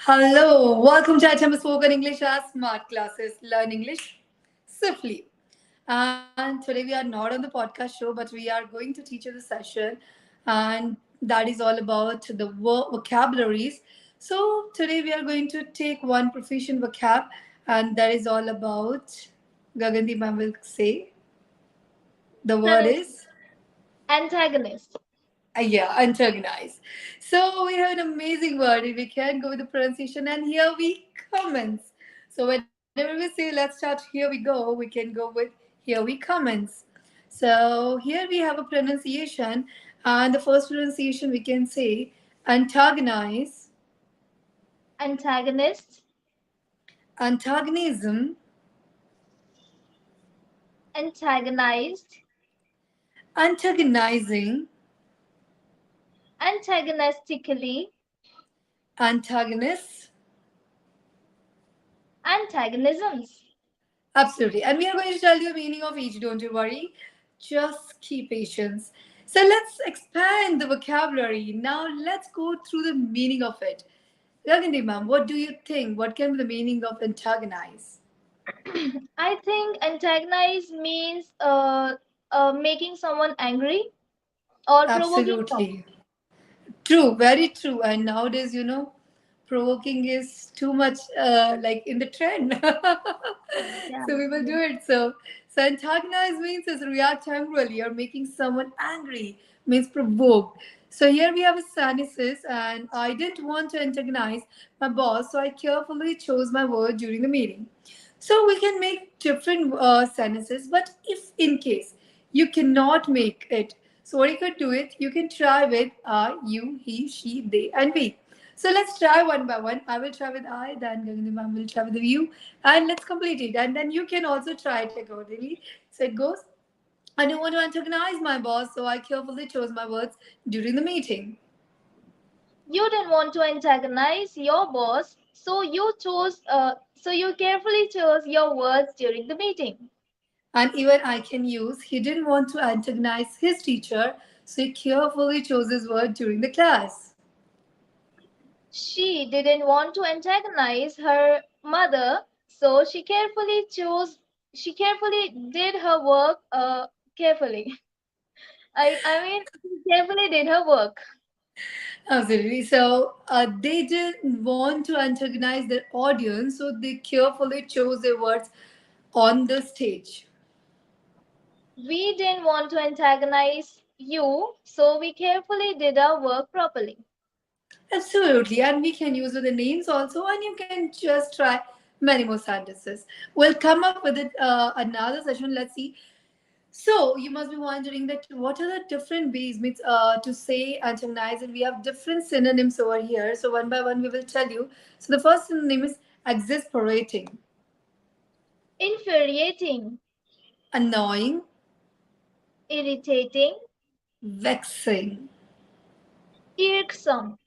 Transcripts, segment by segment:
Hello, welcome to HM Spoken English as Smart Classes. Learn English swiftly. And today we are not on the podcast show, but we are going to teach you the session, and that is all about the vocabularies. So today we are going to take one proficient vocab, and that is all about Gagandeep ma'am will say. The word Pronouns is antagonist. yeah, antagonize. So we have an amazing word. We can go with the pronunciation, and here we commence. So whenever we say let's start, here we go, we can go with here we commence. So here we have a pronunciation, and the first pronunciation we can say antagonize, Antagonist. antagonism, Antagonized. antagonizing, Antagonistically. antagonist. Antagonisms. Absolutely. And we are going to tell you the meaning of each, don't you worry. Just keep patience. So let's expand the vocabulary. Now let's go through the meaning of it. Ragindi ma'am, what do you think? What can be the meaning of antagonize? I think antagonize means making someone angry or provoking someone. Absolutely. True, very true. And nowadays, provoking is too much like in the trend. Yeah. So we will do it. So antagonize means is react angrily or making someone angry means provoke. So here we have a synthesis, and I didn't want to antagonize my boss, so I carefully chose my word during the meeting. So we can make different sentences, but if in case you cannot make it, so what you could do it, you can try with I, you, he, she, they, and we. So let's try one by one. I will try with I, then Gagani ma'am will try with you, and let's complete it. And then you can also try it accordingly. So it goes. I don't want to antagonize my boss, so I carefully chose my words during the meeting. You didn't want to antagonize your boss, so you carefully chose your words during the meeting. And even I can use, he didn't want to antagonize his teacher, so he carefully chose his word during the class. She didn't want to antagonize her mother, so she carefully did her work carefully. I mean she carefully did her work. Absolutely. So they didn't want to antagonize their audience, so they carefully chose their words on the stage. We didn't want to antagonize you, so we carefully did our work properly. Absolutely. And we can use the names also, and you can just try many more sentences. We'll come up with it another session. Let's see. So you must be wondering that what are the different ways means to say antagonize, and we have different synonyms over here. So one by one we will tell you. So the first synonym is exasperating, Infuriating, annoying, irritating, vexing, irksome,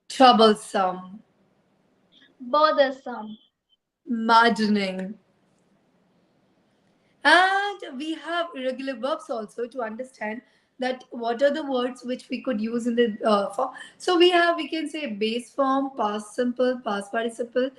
troublesome, bothersome. maddening. And we have irregular verbs also to understand that what are the words which we could use in the form. So we can say base form, past simple, past participle.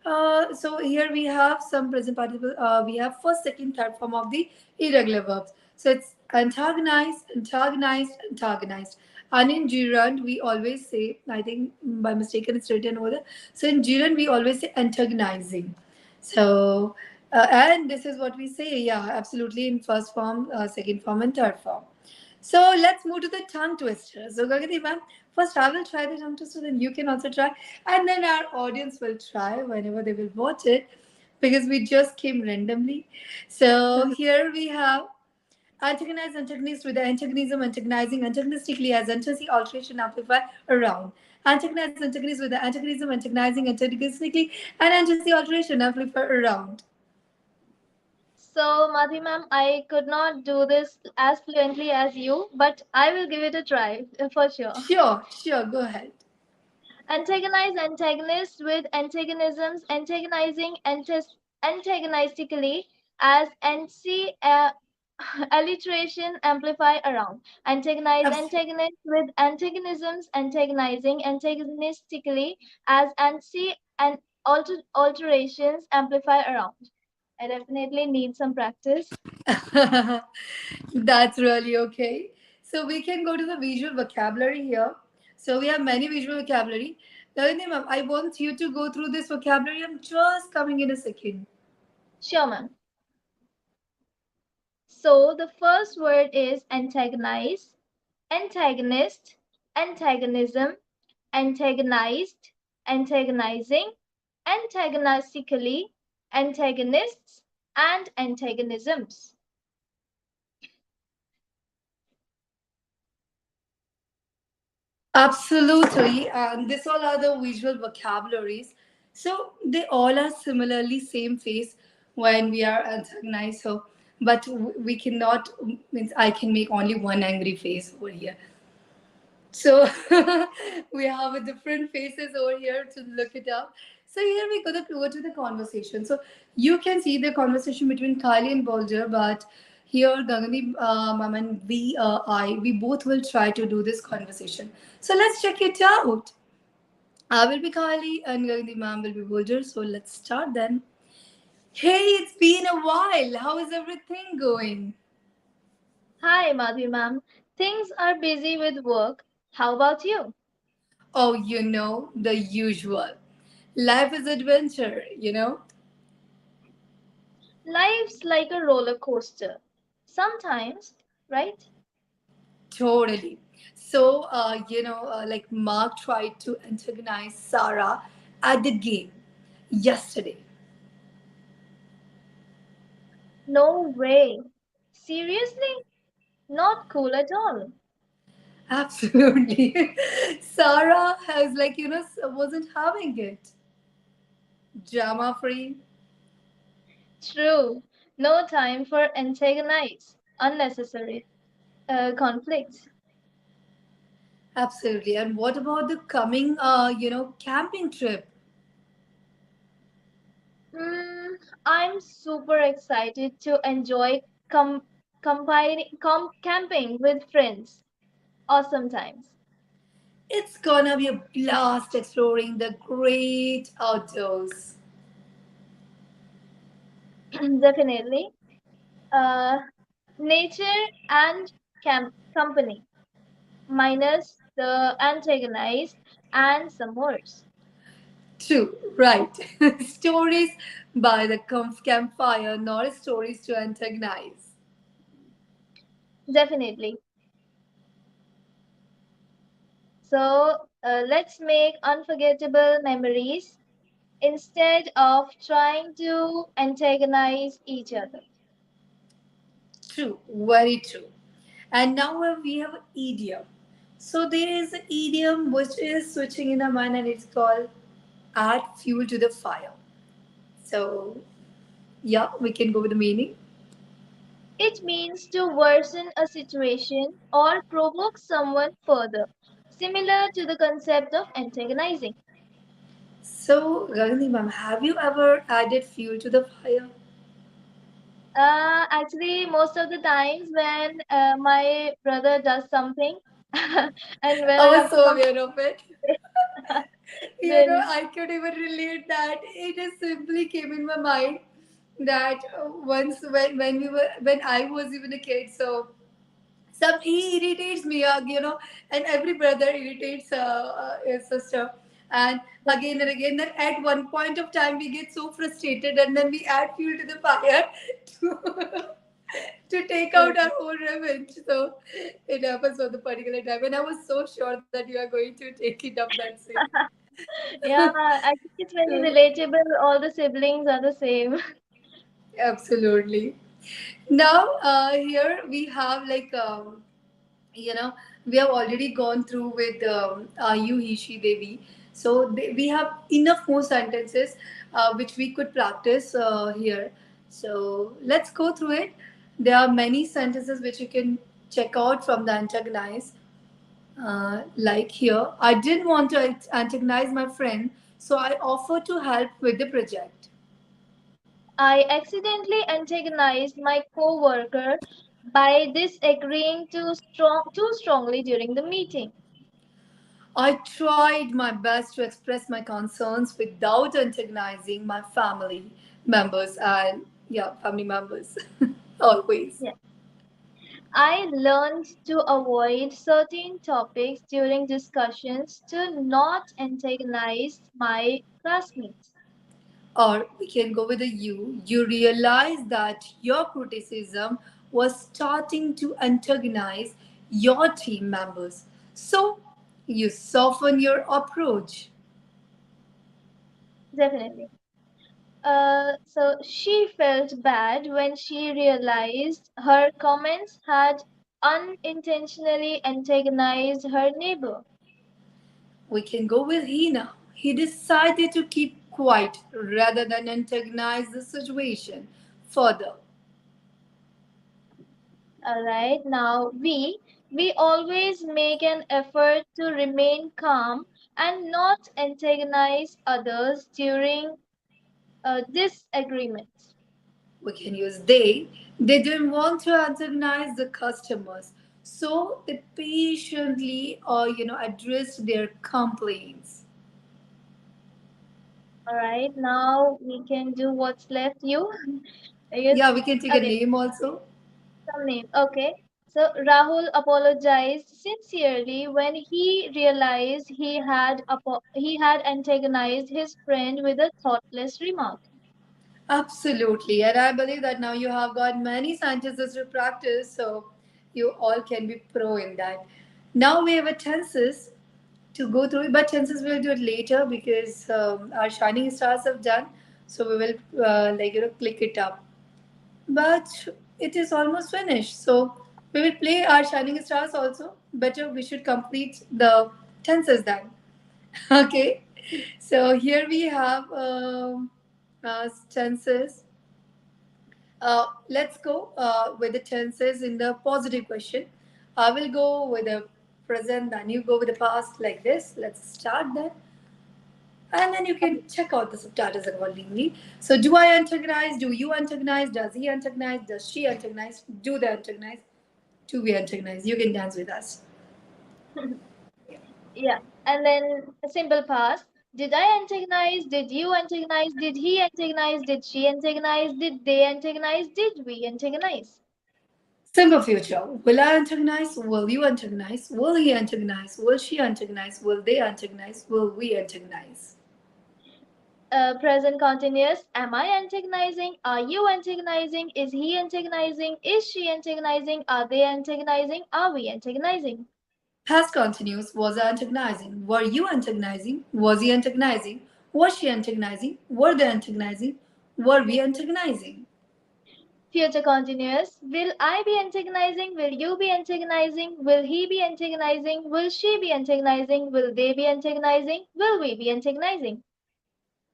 So here we have some present participle. We have first, second, third form of the irregular verbs. So it's antagonized, antagonized, antagonized. And in gerund, we always say, I think by mistake it's written over there. So in gerund, we always say antagonizing. So, and this is what we say, yeah, absolutely in first form, second form, and third form. So let's move to the tongue twister. So, Gagati ma'am, first I will try the tongue twister, then you can also try, and then our audience will try whenever they will watch it because we just came randomly. So, here we have antagonize, antagonist with the antagonism, antagonizing, antagonistically as antithesis, alteration, amplify, around. Antagonize, antagonist with the antagonism, antagonizing, antagonistically, and antithesis, alteration, amplify, around. So, Madhi ma'am, I could not do this as fluently as you, but I will give it a try for sure. Sure, sure, go ahead. Antagonize antagonist with antagonisms, antagonistically as alliteration, amplify around. Antagonize, Abs- antagonist with antagonisms, antagonizing, antagonistically as anti and alterations, amplify around. I definitely need some practice. That's really okay. So we can go to the visual vocabulary here. So we have many visual vocabulary. Nalini ma'am, I want you to go through this vocabulary. I'm just coming in a second. Sure, ma'am. So the first word is antagonize, antagonist, antagonism, antagonized, antagonizing, antagonistically, antagonists, and antagonisms. Absolutely, and this all are the visual vocabularies. So they all are similarly same face when we are antagonized. So, but we cannot means I can make only one angry face over here. So we have a different faces over here to look it up. So here we go to the conversation. So you can see the conversation between Kylie and Boulder, but here Gangani, ma'am and we both will try to do this conversation. So let's check it out. I will be Kylie and Gangani ma'am will be Boulder. So let's start then. Hey, it's been a while. How is everything going? Hi, Madhu ma'am. Things are busy with work. How about you? Oh, the usual. Life is adventure. Life's like a roller coaster. Sometimes, right? Totally. So, like Mark tried to antagonize Sarah at the game yesterday. No way. Seriously? Not cool at all. Absolutely. Sarah has, wasn't having it. Drama free. True. No time for antagonize. Unnecessary conflicts. Absolutely. And what about the coming, camping trip? Mm, I'm super excited to enjoy camping with friends. Awesome times. It's gonna be a blast exploring the great outdoors. Definitely. Uh, nature and company, minus the antagonized and some words. True, right. Stories by the campfire, not stories to antagonize. Definitely. So let's make unforgettable memories instead of trying to antagonize each other. True, very true. And now we have idiom. So there is an idiom which is switching in our mind and it's called add fuel to the fire. So yeah, we can go with the meaning. It means to worsen a situation or provoke someone further, similar to the concept of antagonizing. So Gandhi ma'am, have you ever added fuel to the fire? Actually, most of the times when my brother does something and when I I was have to so come, aware of it. then I could even relate that. It just simply came in my mind that once when I was even a kid, so some he irritates me, and every brother irritates his sister, and again and again. Then at one point of time, we get so frustrated, and then we add fuel to the fire to to take out our whole revenge. So it happens on the particular time, and I was so sure that you are going to take it up that same. yeah, I think it's very relatable. All the siblings are the same. Absolutely. Now, here we have you know, we have already gone through with Ayu, he, she, Devi. So we have enough more sentences which we could practice here. So let's go through it. There are many sentences which you can check out from the antagonize. Like here, I didn't want to antagonize my friend, so I offered to help with the project. I accidentally antagonized my coworker by disagreeing too strongly during the meeting. I tried my best to express my concerns without antagonizing my family members and yeah, family members. Always. Yeah. I learned to avoid certain topics during discussions to not antagonize my classmates. Or we can go with a you. You realize that your criticism was starting to antagonize your team members. So you soften your approach. Definitely. So she felt bad when she realized her comments had unintentionally antagonized her neighbor. We can go with he now. He decided to keep quiet rather than antagonize the situation further. All right, now we always make an effort to remain calm and not antagonize others during disagreements. We can use they. They didn't want to antagonize the customers, so they patiently addressed their complaints. All right, now we can do what's left. You, I guess. Yeah, we can take a Okay, name also. some name. Okay. So Rahul apologized sincerely when he realized he had antagonized his friend with a thoughtless remark. Absolutely, and I believe that now you have got many sentences to practice, so you all can be pro in that. Now we have a tenses to go through it, but tenses we'll do it later because our shining stars have done, so we will click it up. But it is almost finished, so we will play our shining stars also. Better we should complete the tenses then. Okay, so here we have tenses. Let's go with the tenses in the positive question. I will go with the present, then you go with the past, like this. Let's start then. And then you can check out the subtitles accordingly. So, do I antagonize? Do you antagonize? Does he antagonize? Does she antagonize? Do they antagonize? Do we antagonize? You can dance with us. Yeah. And then a simple past. Did I antagonize? Did you antagonize? Did he antagonize? Did she antagonize? Did they antagonize? Did we antagonize? Simple future. Will I antagonize? Will you antagonize? Will he antagonize? Will she antagonize? Will they antagonize? Will we antagonize? Present continuous. Am I antagonizing? Are you antagonizing? Is he antagonizing? Is she antagonizing? Are they antagonizing? Are we antagonizing? Past continuous. Was I antagonizing? Were you antagonizing? Was he antagonizing? Was she antagonizing? Were they antagonizing? Were we antagonizing? Future continuous. Will I be antagonizing? Will you be antagonizing? Will he be antagonizing? Will she be antagonizing? Will they be antagonizing? Will we be antagonizing?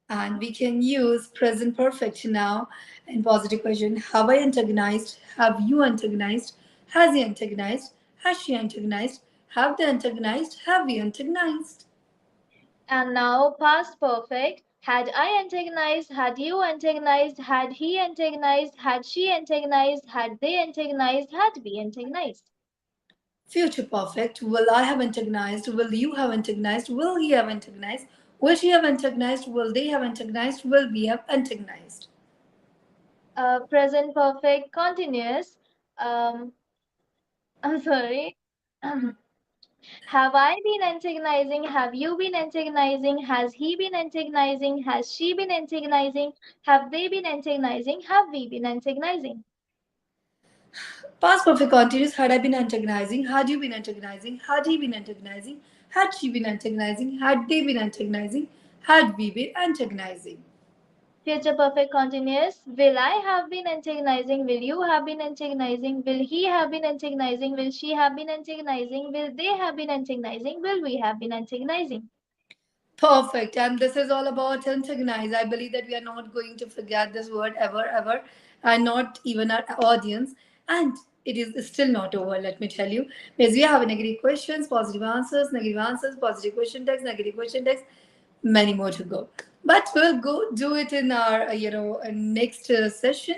And we can use present perfect now in positive question. Have I antagonized? Have you antagonized? Has he antagonized? Has she antagonized? Have they antagonized? Have we antagonized? And now past perfect. Had I antagonized? Had you antagonized? Had he antagonized? Had she antagonized? Had they antagonized? Had we antagonized? Future perfect. Will I have antagonized? Will you have antagonized? Will he have antagonized? Will she have antagonized? Will they have antagonized? Will we have antagonized? Present perfect continuous. Um, I'm sorry. Have I been antagonizing? Have you been antagonizing? Has he been antagonizing? Has she been antagonizing? Have they been antagonizing? Have we been antagonizing? Past perfect continuous. Had I been antagonizing? Had you been antagonizing? Had he been antagonizing? Had she been antagonizing? Had they been antagonizing? Had we been antagonizing? Future perfect continuous. Will I have been antagonizing? Will you have been antagonizing? Will he have been antagonizing? Will she have been antagonizing? Will they have been antagonizing? Will we have been antagonizing? Perfect. And this is all about antagonize. I believe that we are not going to forget this word ever, ever, and not even our audience. And it is still not over, let me tell you. Because we have negative questions, positive answers, positive question text, negative question text, many more to go. But we'll go do it in our next session.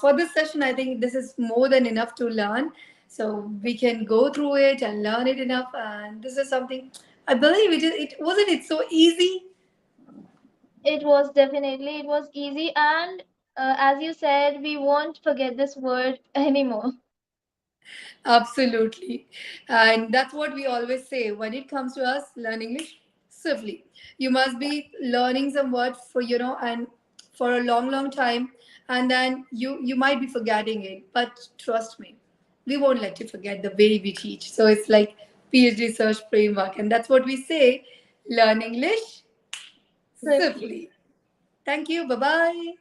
For this session, I think this is more than enough to learn. So we can go through it and learn it enough. And this is something I believe it wasn't it so easy. It was easy, and as you said, we won't forget this word anymore. Absolutely. And that's what we always say when it comes to us learn English swiftly. You must be learning some words for, and for a long, long time. And then you might be forgetting it. But trust me, we won't let you forget the way we teach. So it's like PhD search framework. And that's what we say learn English Swiftly. swiftly. Thank you. Bye bye.